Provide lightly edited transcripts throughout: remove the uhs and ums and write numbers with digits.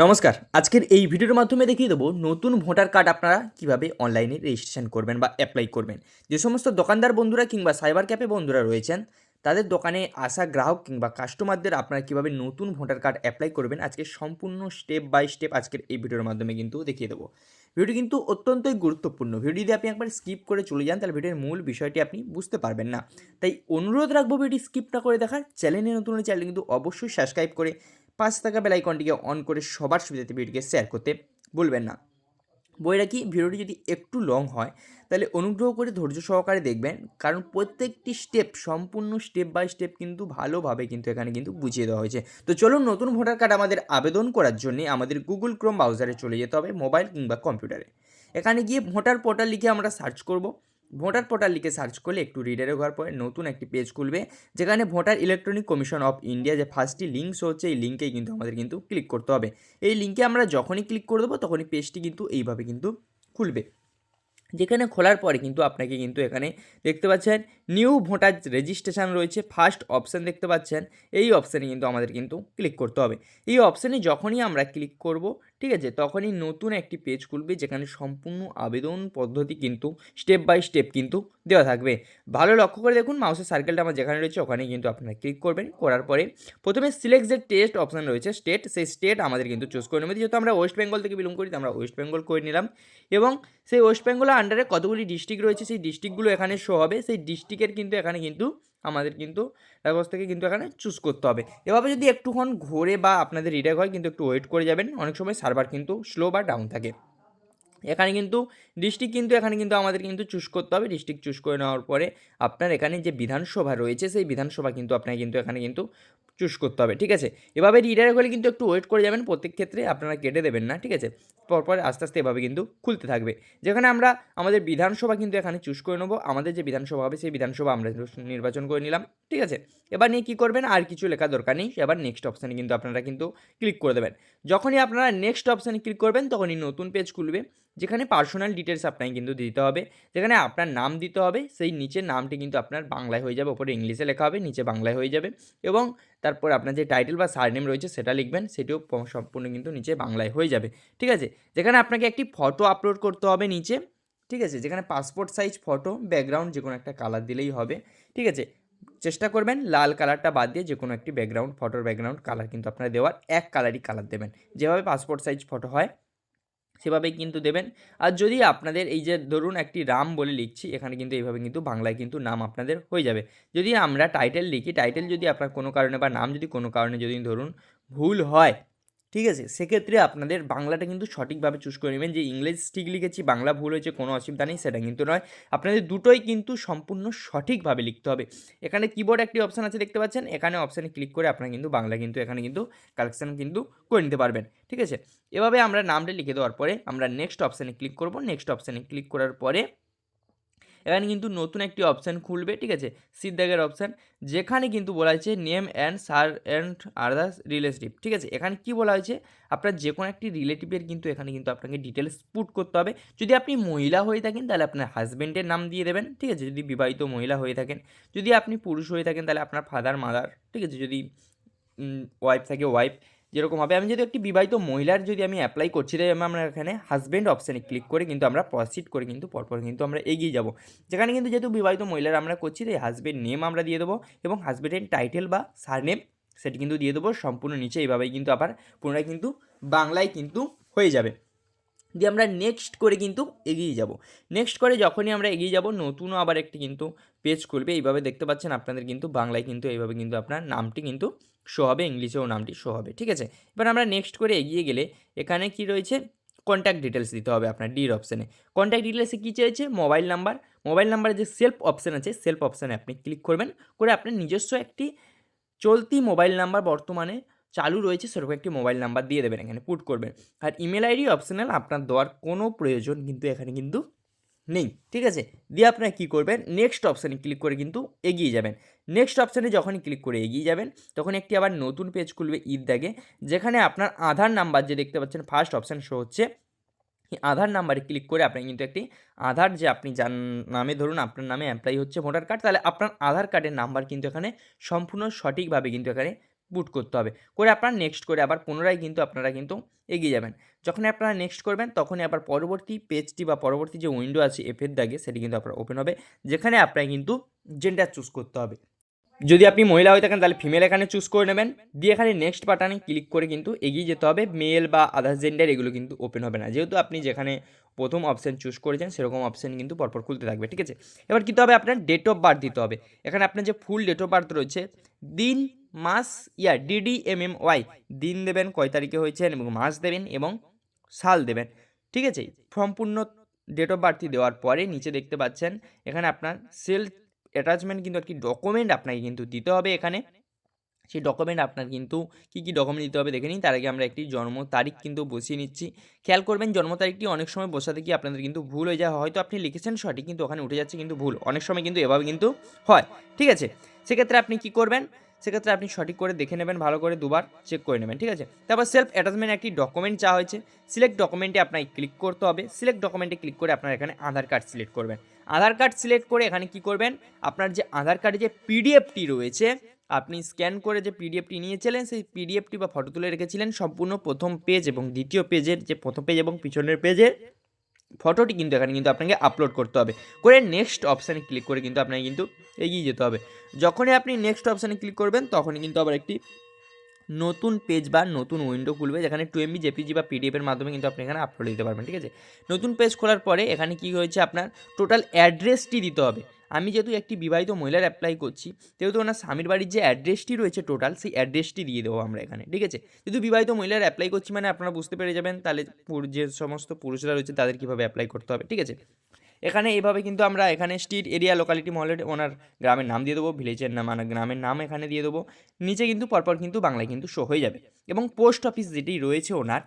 নমস্কার। আজকের এই ভিডিওর মাধ্যমে দেখিয়ে দেবো নতুন ভোটার কার্ড আপনারা কিভাবে অনলাইনে রেজিস্ট্রেশন করবেন বা অ্যাপ্লাই করবেন। যে সমস্ত দোকানদার বন্ধুরা কিংবা সাইবার ক্যাফে বন্ধুরা রয়েছেন, তাদের দোকানে আসা গ্রাহক কিংবা কাস্টমারদের আপনারা কিভাবে নতুন ভোটার কার্ড অ্যাপ্লাই করবেন, আজকে সম্পূর্ণ স্টেপ বাই স্টেপ আজকের এই ভিডিওর মাধ্যমে কিন্তু দেখিয়ে দেবো। ভিডিওটি কিন্তু অত্যন্তই গুরুত্বপূর্ণ। ভিডিও যদি আপনি একবার স্কিপ করে চলে যান, তাহলে ভিডিওর মূল বিষয়টি আপনি বুঝতে পারবেন না। তাই অনুরোধ রাখবো ভিডিও স্কিপ না করে দেখার। চ্যানেলে নতুন হলে চ্যানেল কিন্তু অবশ্যই সাবস্ক্রাইব করে পাশে থাকা বেল আইকনটিকে অন করে সবার সুবিধাতে ভিডিওটিকে শেয়ার করতে ভুলবেন না। বলে রাখি, ভিডিওটি যদি একটু লং হয় তাহলে অনুগ্রহ করে ধৈর্য সহকারে দেখবেন, কারণ প্রত্যেকটি স্টেপ সম্পূর্ণ স্টেপ বাই স্টেপ কিন্তু ভালোভাবে কিন্তু এখানে কিন্তু বুঝিয়ে দেওয়া হয়েছে। তো চলুন, নতুন ভোটার কার্ড আমাদের আবেদন করার জন্য আমাদের গুগল ক্রোম ব্রাউজারে চলে যেতে হবে, মোবাইল কিংবা কম্পিউটারে। এখানে গিয়ে ভোটার পোর্টাল লিখে আমরা সার্চ করব। ভোটার পোর্টাল লিখে সার্চ করলে একটু রিডারে হওয়ার পরে নতুন একটি পেজ খুলবে, যেখানে voter electronic commission of India যে ফার্স্টটি লিঙ্ক হচ্ছে, এই লিঙ্কেই কিন্তু আমাদের কিন্তু ক্লিক করতে হবে। এই লিঙ্কে আমরা যখনই ক্লিক করে দেবো তখনই পেজটি কিন্তু এইভাবে কিন্তু খুলবে। যেখানে খোলার পরে কিন্তু আপনাকে কিন্তু এখানে দেখতে পাচ্ছেন নিউ ভোটার রেজিস্ট্রেশন রয়েছে, ফার্স্ট অপশান দেখতে পাচ্ছেন। এই অপশানে কিন্তু আমাদের কিন্তু ক্লিক করতে হবে। এই অপশানে যখনই আমরা ক্লিক করব, ঠিক আছে, তখনই নতুন একটি পেজ খুলবে, যেখানে সম্পূর্ণ আবেদন পদ্ধতি কিন্তু স্টেপ বাই স্টেপ কিন্তু দেওয়া থাকবে। ভালো লক্ষ্য করে দেখুন, মাউসের সার্কেলটা আমার যেখানে রয়েছে ওখানে কিন্তু আপনারা ক্লিক করবেন। করার পরে প্রথমে সিলেক্ট যে টেস্ট অপশান রয়েছে স্টেট, সেই স্টেট আমাদের কিন্তু চুজ করে নেবে। যেহেতু আমরা ওয়েস্ট বেঙ্গল থেকে বিলং করি, আমরা ওয়েস্ট বেঙ্গল করে নিলাম। এবং সেই ওয়েস্ট বেঙ্গলের আন্ডারে কতগুলি ডিস্ট্রিক্ট রয়েছে, সেই ডিস্ট্রিক্টগুলো এখানে শো হবে। সেই ডিস্ট্রিক্টের কিন্তু এখানে কিন্তু আমাদের কিন্তু কাগজ থেকে কিন্তু এখানে চুজ করতে হবে। এভাবে যদি একটুক্ষণ ঘোরে বা আপনাদের রিডাইরেক্ট হয়, কিন্তু একটু ওয়েট করে যাবেন, অনেক সময় সার্ভার কিন্তু স্লো বা ডাউন থাকে। এখানে কিন্তু ডিস্ট্রিক্ট কিন্তু এখানে কিন্তু আমাদের কিন্তু চুজ করতে হবে। ডিস্ট্রিক্ট চুজ করে নেওয়ার পরে আপনার এখানে যে বিধানসভা রয়েছে, সেই বিধানসভা কিন্তু আপনাকে কিন্তু এখানে কিন্তু চুজ করতে হবে, ঠিক আছে। এভাবে রিডাইরেক্ট হলে কিন্তু একটু ওয়েট করে যাবেন, প্রত্যেক ক্ষেত্রে আপনারা কেটে দেবেন না, ঠিক আছে। পরপর আস্তে আস্তে এভাবে কিন্তু খুলতে থাকবে। যেখানে আমরা আমাদের বিধানসভা কিন্তু এখানে চুজ করে নেবো। আমাদের যে বিধানসভা হবে সেই বিধানসভা আমরা নির্বাচন করে নিলাম, ঠিক আছে। এবার নিয়ে কী করবেন, আর কিছু লেখার দরকার নেই। এবার নেক্সট অপশানে কিন্তু আপনারা কিন্তু ক্লিক করে দেবেন। যখনই আপনারা নেক্সট অপশানে ক্লিক করবেন, তখনই নতুন পেজ খুলবে, যেখানে পার্সোনাল ডিটেলস আপনাকে কিন্তু দিতে হবে। যেখানে আপনার নাম দিতে হবে, সেই নিচের নামটি কিন্তু আপনার বাংলায় হয়ে যাবে, ওপরে ইংলিশে লেখা হবে, নিচে বাংলায় হয়ে যাবে। এবং তারপর আপনার যে টাইটেল বা সারনেম রয়েছে সেটা লিখবেন, সেটিও সম্পূর্ণ কিন্তু নিচে বাংলায় হয়ে যাবে, ঠিক আছে। যেখানে আপনাকে একটি ফটো আপলোড করতে হবে নিচে, ঠিক আছে। যেখানে পাসপোর্ট সাইজ ফটো, ব্যাকগ্রাউন্ড যে কোনো একটা কালার দিলেই হবে, ঠিক আছে। চেষ্টা করবেন লাল কালারটা বাদ দিয়ে যে কোনো একটি ব্যাকগ্রাউন্ড, ফটোর ব্যাকগ্রাউন্ড কালার কিন্তু আপনারা দেওয়ার এক কালারই কালার দেবেন, যেভাবে পাসপোর্ট সাইজ ফটো হয় সেভাবেই কিন্তু দেবেন। আর যদি আপনাদের এই যে ধরুন একটি রাম বলে লিখছি, এখানে কিন্তু এইভাবে কিন্তু বাংলায় কিন্তু নাম আপনাদের হয়ে যাবে। যদি আমরা টাইটেল লিখি, টাইটেল যদি আপনার কোনো কারণে বা নাম যদি কোনো কারণে যদি ধরুন ভুল হয়, ঠিক আছে, সেক্ষেত্রে আপনাদের বাংলাটা কিন্তু সঠিকভাবে চুজ করে নেবেন। যে ইংলিশ ঠিক লিখেছি, বাংলা ভুল হয়েছে, কোনো অসুবিধা নেই, সেটা কিন্তু নয়। আপনাদের দুটোই কিন্তু সম্পূর্ণ সঠিকভাবে লিখতে হবে। এখানে কিবোর্ড একটি অপশান আছে দেখতে পাচ্ছেন, এখানে অপশানে ক্লিক করে আপনারা কিন্তু বাংলা কিন্তু এখানে কিন্তু কারেকশান কিন্তু করে নিতে পারবেন, ঠিক আছে। এভাবে আমরা নামটা লিখে দেওয়ার পরে আমরা নেক্সট অপশানে ক্লিক করব। নেক্সট অপশানে ক্লিক করার পরে এখানে কিন্তু নতুন একটি অপশান খুলবে, ঠিক আছে, সিদ্ধাগের অপশান, যেখানে কিন্তু বলা হয়েছে name and sir and others relative, ঠিক আছে। এখানে কি বলা হয়েছে, আপনার যে কোনো একটি রিলেটিভের কিন্তু এখানে কিন্তু আপনাকে ডিটেলস পুট করতে হবে। যদি আপনি মহিলা হয়ে থাকেন তাহলে আপনার হাজব্যান্ডের নাম দিয়ে দেবেন, ঠিক আছে, যদি বিবাহিত মহিলা হয়ে থাকেন। যদি আপনি পুরুষ হয়ে থাকেন তাহলে আপনার ফাদার মাদার, ঠিক আছে। যদি ওয়াইফ থাকে ওয়াইফ, যেরকম হবে। আমি যদি একটি বিবাহিত মহিলার যদি আমি অ্যাপ্লাই করছি, তাই আমরা এখানে হাজব্যান্ড অপশানে ক্লিক করে কিন্তু আমরা প্রসিড করে কিন্তু পরপর কিন্তু আমরা এগিয়ে যাব। যেখানে কিন্তু যেহেতু বিবাহিত মহিলার আমরা করছি, তাই হাজব্যান্ড নেম আমরা দিয়ে দেবো এবং হাজব্যান্ডের টাইটেল বা সারনেম সেটি কিন্তু দিয়ে দেবো সম্পূর্ণ নিচে। এইভাবেই কিন্তু আবার পুনরায় কিন্তু বাংলায় কিন্তু হয়ে যাবে। দিয়ে আমরা নেক্সট করে কিন্তু এগিয়ে যাব। নেক্সট করে যখনই আমরা এগিয়ে যাব, নতুনও আবার একটি কিন্তু পেজ খুলবে। এইভাবে দেখতে পাচ্ছেন আপনাদের কিন্তু বাংলায় কিন্তু এইভাবে কিন্তু আপনার নামটি কিন্তু শো হবে, ইংলিশেও নামটি শো হবে, ঠিক আছে। এবার আমরা নেক্সট করে এগিয়ে গেলে এখানে কি রয়েছে, কন্ট্যাক্ট ডিটেলস দিতে হবে আপনার ডির অপশানে। কন্ট্যাক্ট ডিটেলসে কী চেয়েছে, মোবাইল নাম্বার। মোবাইল নাম্বারে যে সেলফ অপশান আছে, সেলফ অপশানে আপনি ক্লিক করবেন, করে আপনার নিজস্ব একটি চলতি মোবাইল নাম্বার বর্তমানে চালু রয়েছে সেরকম একটি মোবাইল নাম্বার দিয়ে দেবেন, এখানে পুট করবেন। আর ইমেল আইডি অপশনাল, আপনার দেওয়ার কোনো প্রয়োজন কিন্তু এখানে কিন্তু নেই, ঠিক আছে। দিয়ে আপনারা কী করবেন, নেক্সট অপশানে ক্লিক করে কিন্তু এগিয়ে যাবেন। নেক্সট অপশানে যখনই ক্লিক করে এগিয়ে যাবেন, তখন একটি আবার নতুন পেজ খুলবে দাগে, যেখানে আপনার আধার নাম্বার যে দেখতে পাচ্ছেন ফার্স্ট অপশান শো হচ্ছে, আধার নাম্বারে ক্লিক করে আপনি কিন্তু একটি আধার, যে আপনি যার নামে ধরুন আপনার নামে অ্যাপ্লাই হচ্ছে ভোটার কার্ড, তাহলে আপনার আধার কার্ডের নাম্বার কিন্তু এখানে সম্পূর্ণ সঠিকভাবে কিন্তু এখানে পুট করতে হবে, করে আপনারা নেক্সট করে আবার পুনরায় কিন্তু আপনারা কিন্তু এগিয়ে যাবেন। যখনই আপনারা নেক্সট করবেন তখনই আবার পরবর্তী পেজটি বা পরবর্তী যে উইন্ডো আছে এফের দাগে সেটি কিন্তু আপনার ওপেন হবে, যেখানে আপনার কিন্তু জেন্ডার চুজ করতে হবে। যদি আপনি মহিলা হয়ে থাকেন তাহলে ফিমেল এখানে চুজ করে নেবেন, দিয়ে এখানে নেক্সট বাটনে ক্লিক করে কিন্তু এগিয়ে যেতে হবে। মেল বা আদার্স জেন্ডার এগুলো কিন্তু ওপেন হবে না, যেহেতু আপনি যেখানে প্রথম অপশান চুজ করেছেন সেরকম অপশান কিন্তু পরপর খুলতে থাকবে, ঠিক আছে। এবার কী হবে, আপনার ডেট অফ বার্থ দিতে হবে। এখানে আপনার যে ফুল ডেট অফ বার্থ রয়েছে, দিন, মাস, ইয়ার, DDMMY, দিন দেবেন কয় তারিখে হয়েছেন এবং মাস দেবেন এবং সাল দেবেন, ঠিক আছে। সম্পূর্ণ ডেট অফ বার্থটি দেওয়ার পরে নিচে দেখতে পাচ্ছেন এখানে আপনার সেলফ অ্যাটাচমেন্ট কিন্তু একটি ডকুমেন্ট আপনাকে কিন্তু দিতে হবে। এখানে সেই ডকুমেন্ট আপনার কিন্তু কী কী ডকুমেন্ট দিতে হবে দেখে নিন। তার আগে আমরা একটি জন্ম তারিখ কিন্তু বসিয়ে নিচ্ছি। খেয়াল করবেন জন্ম তারিখটি অনেক সময় বসাতে গিয়ে আপনাদের কিন্তু ভুল হয়ে যায়, হয়তো আপনি লিখেছেন সঠিক কিন্তু ওখানে উঠে যাচ্ছে কিন্তু ভুল, অনেক সময় কিন্তু এভাবে কিন্তু হয়, ঠিক আছে। সেক্ষেত্রে আপনি কী করবেন, সেক্ষেত্রে আপনি সঠিক করে দেখে নেবেন, ভালো করে দুবার চেক করে নেবেন, ঠিক আছে। তারপর সেলফ অ্যাটাচমেন্ট একটি ডকুমেন্ট চাওয়া হয়েছে, সিলেক্ট ডকুমেন্টে আপনাকে ক্লিক করতে হবে। সিলেক্ট ডকুমেন্টে ক্লিক করে আপনার এখানে আধার কার্ড সিলেক্ট করবেন। আধার কার্ড সিলেক্ট করে এখানে কি করবেন, আপনার যে আধার কার্ডে যে পিডিএফটি রয়েছে, আপনি স্ক্যান করে যে পিডিএফটি নিয়েছিলেন সেই পিডিএফটি বা ফটো তুলে রেখেছিলেন, সম্পূর্ণ প্রথম পেজ এবং দ্বিতীয় পেজের যে প্রথম পেজ এবং পিছনের পেজের ফটোটি কিন্তু এখানে কিন্তু আপনাকে আপলোড করতে হবে, করে নেক্সট অপশানে ক্লিক করে কিন্তু আপনাকে কিন্তু এগিয়ে যেতে হবে। যখনই আপনি নেক্সট অপশানে ক্লিক করবেন তখনই কিন্তু আবার একটি নতুন পেজ বা নতুন উইন্ডো খুলবে, যেখানে 2MB জেপিজি বা পিডিএফের মাধ্যমে কিন্তু আপনি এখানে আপলোড দিতে পারবেন, ঠিক আছে। নতুন পেজ খোলার পরে এখানে কি হয়েছে, আপনার টোটাল অ্যাড্রেসটি দিতে হবে। আমি যেহেতু একটি বিবাহিত মহিলার অ্যাপ্লাই করছি, যেহেতু ওনার স্বামীর বাড়ির যে অ্যাড্রেসটি রয়েছে টোটাল সেই অ্যাড্রেসটি দিয়ে দেবো আমরা এখানে, ঠিক আছে। যেহেতু বিবাহিত মহিলার অ্যাপ্লাই করছি মানে আপনারা বুঝতে পেরে যাবেন তাহলে যে সমস্ত পুরুষরা রয়েছে তাদের কীভাবে অ্যাপ্লাই করতে হবে, ঠিক আছে। এখানে এইভাবে কিন্তু আমরা এখানে স্ট্রিট, এরিয়া, লোকালিটি, মহলের ওনার গ্রামের নাম দিয়ে দেবো, ভিলেজের নাম মানে গ্রামের নাম এখানে দিয়ে দেবো। নিচে কিন্তু পরপর কিন্তু বাংলায় কিন্তু শো হয়ে যাবে, এবং পোস্ট অফিস যেটি রয়েছে ওনার,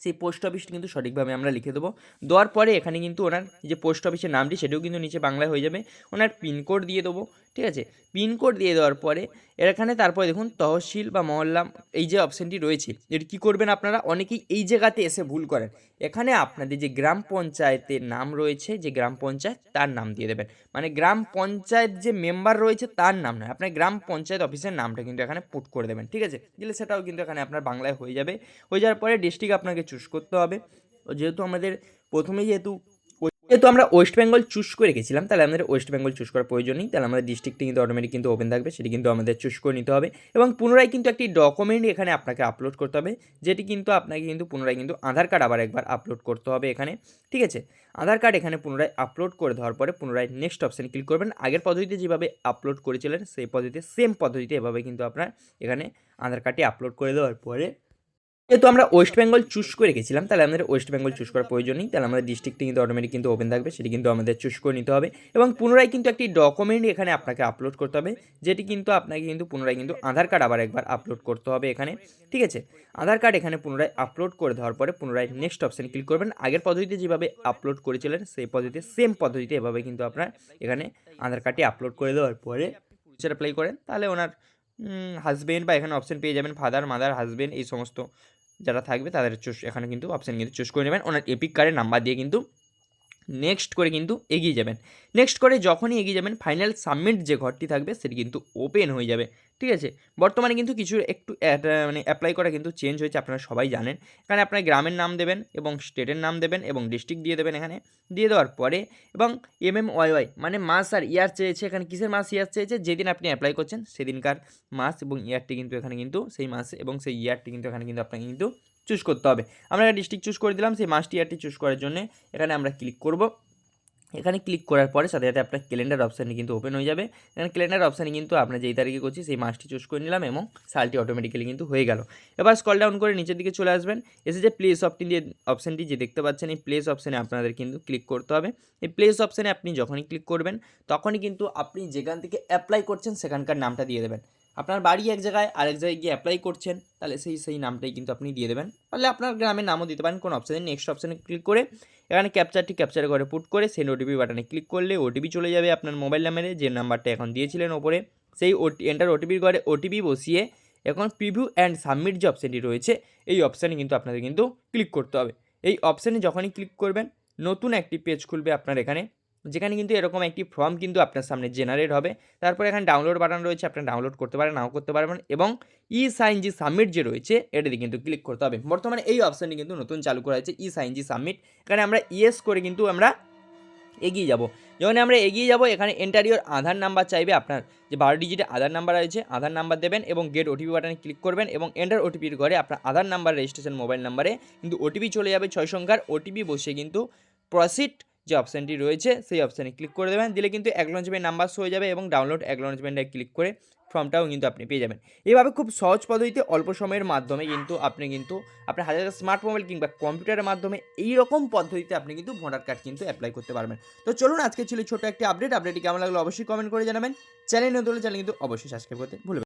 সেই পোস্ট অফিসটি কিন্তু সঠিকভাবে আমরা লিখে দেবো। দেওয়ার পরে এখানে কিন্তু ওনার যে পোস্ট অফিসের নামটি সেটিও কিন্তু নিচে বাংলায় হয়ে যাবে। ওনার পিনকোড দিয়ে দেবো, ঠিক আছে। পিনকোড দিয়ে দেওয়ার পরে এখানে তারপরে দেখুন তহসিল বা মহল্লা এই যে অপশানটি রয়েছে, এটি কী করবেন আপনারা, অনেকেই এই জায়গাতে এসে ভুল করেন। এখানে আপনাদের যে গ্রাম পঞ্চায়েতের নাম রয়েছে, যে গ্রাম পঞ্চায়েত তার নাম দিয়ে দেবেন, মানে গ্রাম পঞ্চায়েত যে মেম্বার রয়েছে তার নাম নয়, আপনার গ্রাম পঞ্চায়েত অফিসের নামটা কিন্তু এখানে পুট করে দেবেন, ঠিক আছে। দিলে সেটাও কিন্তু এখানে আপনার বাংলায় হয়ে যাবে। হয়ে যাওয়ার পরে ডিস্ট্রিক্ট আপনাকে চুজ করতে হবে। যেহেতু আমাদের প্রথমে যেহেতু আমরা ওয়েস্ট বেঙ্গল চুজ করে গেছিলাম, তাহলে আমাদের ওয়েস্ট বেঙ্গল চুজ করার প্রয়োজন নেই, তাহলে আমাদের ডিস্ট্রিক্টটি কিন্তু অটোমেটিক কিন্তু ওপেন থাকবে, সেটি কিন্তু আমাদের চুজ করে নিতে হবে। এবং পুনরায় কিন্তু একটি ডকুমেন্ট এখানে আপনাকে আপলোড করতে হবে, যেটি কিন্তু আপনাকে কিন্তু পুনরায় কিন্তু আধার কার্ড আবার একবার আপলোড করতে হবে এখানে, ঠিক আছে। আধার কার্ড এখানে পুনরায় আপলোড করে দেওয়ার পরে পুনরায় নেক্সট অপশানে ক্লিক করবেন। আগের পদ্ধতিতে যেভাবে আপলোড করেছিলেন সেই পদ্ধতিতে সেম পদ্ধতিতে এভাবে কিন্তু আপনার এখানে আধার কার্ডটি আপলোড করে দেওয়ার পরে, যেহেতু আমরা ওয়েস্ট বেঙ্গল চুজ করে গেছিলাম তাহলে আমাদের ওয়েস্ট বেঙ্গল চুজ করার প্রয়োজন নেই, তাহলে আমাদের ডিস্ট্রিক্টটি কিন্তু অটোমেটিক কিন্তু ওপেন থাকবে, সেটি কিন্তু আমাদের চুজ করে নিতে হবে। এবং পুনরায় কিন্তু একটি ডকুমেন্ট এখানে আপনাকে আপলোড করতে হবে, যেটি কিন্তু আপনাকে কিন্তু পুনরায় কিন্তু আধার কার্ড আবার একবার আপলোড করতে হবে এখানে, ঠিক আছে। আধার কার্ড এখানে পুনরায় আপলোড করে দেওয়ার পরে পুনরায় নেক্সট অপশানে ক্লিক করবেন। আগের পদ্ধতিতে যেভাবে আপলোড করেছিলেন সেই পদ্ধতিতে সেম পদ্ধতিতে এভাবে কিন্তু আপনার এখানে আধার কার্ডটি আপলোড করে দেওয়ার পরে পুলিশের অ্যাপ্লাই করেন তাহলে ওনার হাজবেন্ড বা এখানে অপশান পেয়ে যাবেন, ফাদার, মাদার, হাজবেন্ড এই সমস্ত যারা থাকবে তাদের চুজ এখানে কিন্তু অপশান কিন্তু চুজ করে নেবেন। ওনার এপিক কার্ডের নাম্বার দিয়ে কিন্তু নেক্সট করে কিন্তু এগিয়ে যাবেন। নেক্সট করে যখনই এগিয়ে যাবেন ফাইনাল সাবমিট যে ঘরটি থাকবে সেটি কিন্তু ওপেন হয়ে যাবে, ঠিক আছে। বর্তমানে কিন্তু কিছু একটু মানে অ্যাপ্লাই করা কিন্তু চেঞ্জ হয়েছে, আপনারা সবাই জানেন। এখানে আপনার গ্রামের নাম দেবেন এবং স্টেটের নাম দেবেন এবং ডিস্ট্রিক্ট দিয়ে দেবেন এখানে, দিয়ে দেওয়ার পরে এবং MMYY মানে মাস আর ইয়ার চেয়েছে, এখানে কিসের মাস ইয়ার চেয়েছে, যেদিন আপনি অ্যাপ্লাই করছেন সেদিনকার মাস এবং ইয়ারটি কিন্তু এখানে কিন্তু সেই মাস এবং সেই ইয়ারটি কিন্তু এখানে কিন্তু আপনাকে কিন্তু চুজ করতে হবে। আমরা ডিস্ট্রিক্ট চুজ করে দিলাম, সেই মাসটি ইয়ারটি চুজ করার জন্য এখানে আমরা ক্লিক করব। এখানে ক্লিক করার পরে সাথে সাথে আপনার ক্যালেন্ডার অপশানটি কিন্তু ওপেন হয়ে যাবে। এখানে ক্যালেন্ডার অপশানে কিন্তু আপনার যেই তারিখে করছি সেই মাসটি চুজ করে নিলাম এবং সালটি অটোমেটিক্যালি কিন্তু হয়ে গেল। এবার স্ক্রল ডাউন করে নিচের দিকে চলে আসবেন, এসে যে প্লেস অপশানটি যে দেখতে পাচ্ছেন এই প্লেস অপশানে আপনাদের কিন্তু ক্লিক করতে হবে। এই প্লেস অপশানে আপনি যখনই ক্লিক করবেন তখনই কিন্তু আপনি যেখান থেকে অ্যাপ্লাই করছেন সেখানকার নামটা দিয়ে দেবেন। আপনার বাড়ি এক জায়গায় আরেক জায়গায় গিয়ে অ্যাপ্লাই করছেন তাহলে সেই নামটাই কিন্তু আপনি দিয়ে দেবেন, তাহলে আপনার গ্রামের নামও দিতে পারেন কোনো অপশানে। নেক্সট অপশানে ক্লিক করে এখানে ক্যাপচার করে পুট করে সেন্ড ওটিপি বাটনে ক্লিক করলে ওটিপি চলে যাবে আপনার মোবাইল নাম্বারে, যে নাম্বারটা এখন দিয়েছিলেন ওপরে, সেই এন্টার ওটিপির ঘরে ওটিপি বসিয়ে এখন প্রিভিউ অ্যান্ড সাবমিট যে অপশানটি রয়েছে এই অপশানে কিন্তু আপনাদের কিন্তু ক্লিক করতে হবে। এই অপশানে যখনই ক্লিক করবেন নতুন একটি পেজ খুলবে আপনার এখানে, যেখানে কিন্তু এরকম একটি ফর্ম কিন্তু আপনার সামনে জেনারেট হবে। তারপরে এখানে ডাউনলোড বাটন রয়েছে, আপনারা ডাউনলোড করতে পারেন, নাও করতে পারবেন এবং ই-সাইন জি সাবমিট যে রয়েছে এটাতে কিন্তু ক্লিক করতে হবে। বর্তমানে এই অপশানটি কিন্তু নতুন চালু করা হয়েছে, ই-সাইন জি সাবমিট। এখানে আমরা ইয়েস করে কিন্তু আমরা এগিয়ে যাব। যখন আমরা এগিয়ে যাব এখানে এন্টার ইওর আধার নাম্বার চাইবে, আপনার যে 12 ডিজিটের আধার নাম্বার রয়েছে আধার নাম্বার দেবেন এবং গেট ওটিপি বাটনে ক্লিক করবেন এবং এন্টার ওটিপির ঘরে আপনার আধার নাম্বার রেজিস্ট্রেশন মোবাইল নাম্বারে কিন্তু ওটিপি চলে যাবে 6 সংখ্যার। ওটিপি বসে কিন্তু প্রসিড যে অপশানটি রয়েছে সেই অপশানে ক্লিক করে দেবেন, দিলে কিন্তু অ্যাকনলেজমেন্ট নাম্বার শো হয়ে যাবে এবং ডাউনলোড অ্যাকনলেজমেন্টে ক্লিক করে ফর্মটাও কিন্তু আপনি পেয়ে যাবেন। এভাবে খুব সহজ পদ্ধতিতে অল্প সময়ের মাধ্যমে কিন্তু আপনি কিন্তু আপনার হাজার স্মার্ট মোবাইল কিংবা কম্পিউটারের মাধ্যমে এই রকম পদ্ধতিতে আপনি কিন্তু ভোটার কার্ড কিন্তু অ্যাপ্লাই করতে পারবেন। তো চলুন, আজকে ছিল ছোট একটি আপডেটটি কেমন লাগলো অবশ্যই কমেন্ট করে জানাবেন। চ্যানেল নতুন হলে চ্যানেল কিন্তু অবশ্যই সাবস্ক্রাইব করতে ভুলবেন না।